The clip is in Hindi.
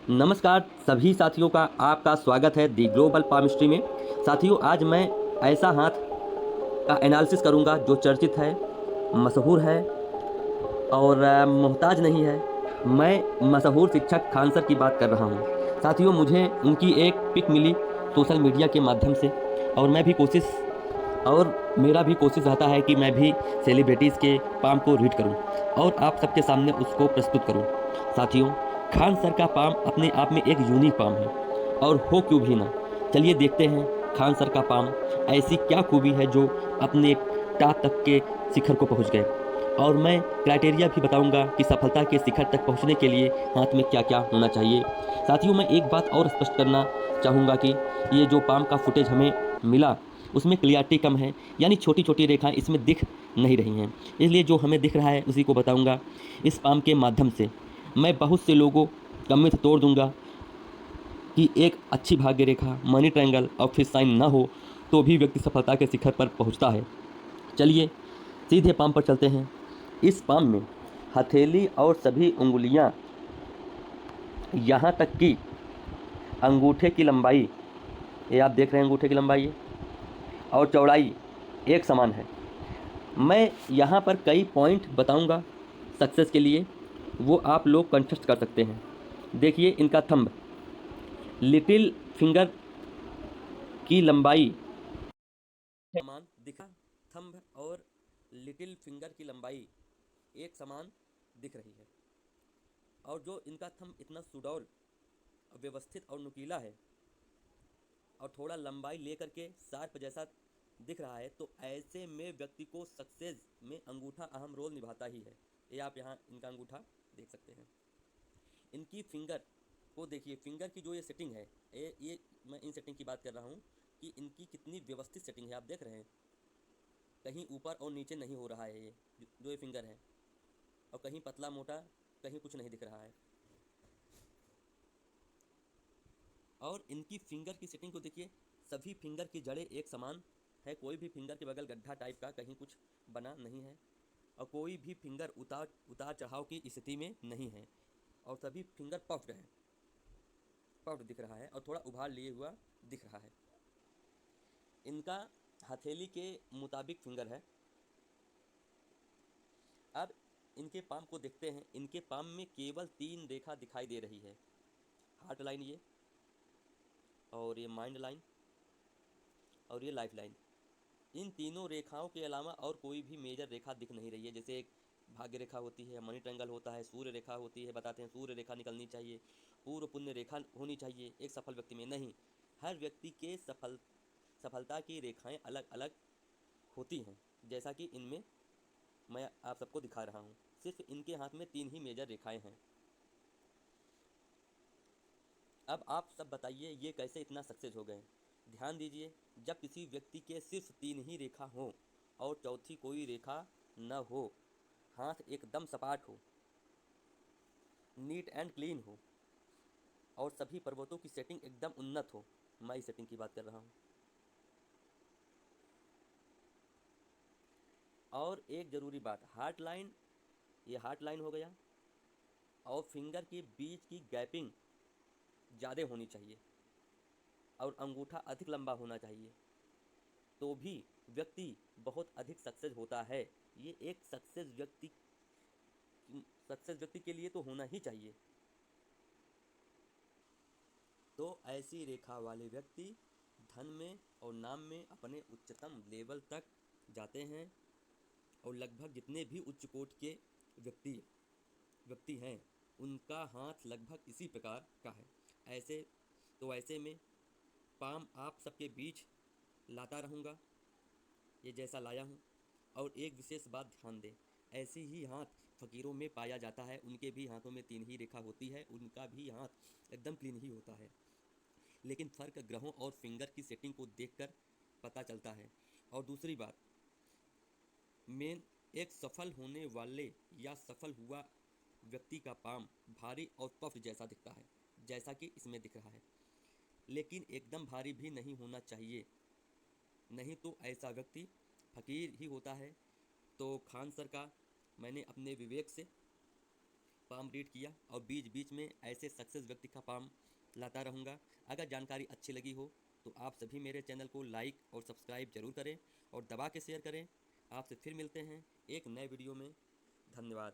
नमस्कार सभी साथियों का आपका स्वागत है दी ग्लोबल पामिस्ट्री में। साथियों, आज मैं ऐसा हाथ का एनालिसिस करूंगा जो चर्चित है, मशहूर है और मोहताज नहीं है। मैं मशहूर शिक्षक खान सर की बात कर रहा हूं। साथियों, मुझे उनकी एक पिक मिली सोशल मीडिया के माध्यम से और मेरा भी कोशिश रहता है कि मैं भी सेलिब्रिटीज़ के पाम को रीड करूं और आप सबके सामने उसको प्रस्तुत करूं। साथियों, खान सर का पाम अपने आप में एक यूनिक पाम है और हो क्यों भी ना। चलिए देखते हैं खान सर का पाम ऐसी क्या खूबी है जो अपने टॉप तक के शिखर को पहुंच गए। और मैं क्राइटेरिया भी बताऊंगा कि सफलता के शिखर तक पहुंचने के लिए हाथ में क्या क्या होना चाहिए। साथियों, मैं एक बात और स्पष्ट करना चाहूँगा कि ये जो पाम का फुटेज हमें मिला उसमें क्लियरिटी कम है, यानी छोटी छोटी रेखाएं इसमें दिख नहीं रही हैं। इसलिए जो हमें दिख रहा है उसी को बताऊंगा। इस पाम के माध्यम से मैं बहुत से लोगों का मिथ तोड़ दूंगा कि एक अच्छी भाग्य रेखा, मनी ट्रायंगल और फिश साइन ना हो तो भी व्यक्ति सफलता के शिखर पर पहुंचता है। चलिए सीधे पाम पर चलते हैं। इस पाम में हथेली और सभी उंगलियां, यहाँ तक कि अंगूठे की लंबाई, ये आप देख रहे हैं अंगूठे की लंबाई और चौड़ाई एक समान है। मैं यहाँ पर कई पॉइंट बताऊँगा सक्सेस के लिए, वो आप लोग कंटेस्ट कर सकते हैं। देखिए इनका थंब, लिटिल फिंगर की लंबाई समान दिखा। थंब और लिटिल फिंगर की लंबाई एक समान दिख रही है। और जो इनका थंब इतना सुडौल, व्यवस्थित और नुकीला है और थोड़ा लंबाई लेकर के शार्प जैसा दिख रहा है, तो ऐसे में व्यक्ति को सक्सेस में अंगूठा अहम रोल निभाता ही है। ये आप यहाँ इनका अंगूठा देख सकते हैं। इनकी फिंगर को देखिए, फिंगर की जो ये सेटिंग है, ये मैं इन सेटिंग की बात कर रहा हूँ कि इनकी कितनी व्यवस्थित सेटिंग है। आप देख रहे हैं कहीं ऊपर और नीचे नहीं हो रहा है ये जो ये फिंगर है, और कहीं पतला मोटा, कहीं कुछ नहीं दिख रहा है। और इनकी फिंगर की सेटिंग को देखिए, सभी फिंगर की जड़ें एक समान है। कोई भी फिंगर के बगल गड्ढा टाइप का कहीं कुछ बना नहीं है और कोई भी फिंगर उतार चढ़ाव की स्थिति में नहीं है। और सभी फिंगर पफ्ड है, पफ्ड दिख रहा है और थोड़ा उभार लिए हुआ दिख रहा है। इनका हथेली के मुताबिक फिंगर है। अब इनके पाम को देखते हैं। इनके पाम में केवल 3 रेखा दिखाई दे रही है, हार्ट लाइन ये, और ये माइंड लाइन, और ये लाइफ लाइन। इन तीनों रेखाओं के अलावा और कोई भी मेजर रेखा दिख नहीं रही है। जैसे एक भाग्य रेखा होती है, मनी ट्रायंगल होता है, सूर्य रेखा होती है, बताते हैं सूर्य रेखा निकलनी चाहिए, पूर्व पुण्य रेखा होनी चाहिए एक सफल व्यक्ति में। नहीं, हर व्यक्ति के सफलता की रेखाएं अलग अलग होती हैं, जैसा कि इनमें मैं आप सबको दिखा रहा हूँ। सिर्फ इनके हाथ में 3 ही मेजर रेखाएं हैं। अब आप सब बताइए ये कैसे इतना सक्सेस हो गए। ध्यान दीजिए, जब किसी व्यक्ति के सिर्फ 3 ही रेखा हो और चौथी कोई रेखा न हो, हाथ एकदम सपाट हो, नीट एंड क्लीन हो और सभी पर्वतों की सेटिंग एकदम उन्नत हो, मैं इस सेटिंग की बात कर रहा हूँ। और एक ज़रूरी बात, हार्ट लाइन, ये हार्ट लाइन हो गया, और फिंगर के बीच की गैपिंग ज़्यादा होनी चाहिए और अंगूठा अधिक लंबा होना चाहिए, तो भी व्यक्ति बहुत अधिक सक्सेस होता है। ये एक सक्सेस व्यक्ति के लिए तो होना ही चाहिए। तो ऐसी रेखा वाले व्यक्ति धन में और नाम में अपने उच्चतम लेवल तक जाते हैं। और लगभग जितने भी उच्च कोटि के व्यक्ति हैं, उनका हाथ लगभग इसी प्रकार का है। ऐसे में पाम आप सबके बीच लाता रहूँगा, ये जैसा लाया हूँ। और एक विशेष बात ध्यान दें, ऐसे ही हाथ फकीरों में पाया जाता है। उनके भी हाथों में 3 ही रेखा होती है, उनका भी हाथ एकदम क्लीन ही होता है। लेकिन फ़र्क ग्रहों और फिंगर की सेटिंग को देखकर पता चलता है। और दूसरी बात, मेन, एक सफल होने वाले या सफल हुआ व्यक्ति का पाम भारी और पफ्ड जैसा दिखता है, जैसा कि इसमें दिख रहा है। लेकिन एकदम भारी भी नहीं होना चाहिए, नहीं तो ऐसा व्यक्ति फकीर ही होता है। तो खान सर का मैंने अपने विवेक से पाम रीड किया और बीच बीच में ऐसे सक्सेस व्यक्ति का पाम लाता रहूँगा। अगर जानकारी अच्छी लगी हो तो आप सभी मेरे चैनल को लाइक और सब्सक्राइब जरूर करें और दबा के शेयर करें। आपसे फिर मिलते हैं एक नए वीडियो में। धन्यवाद।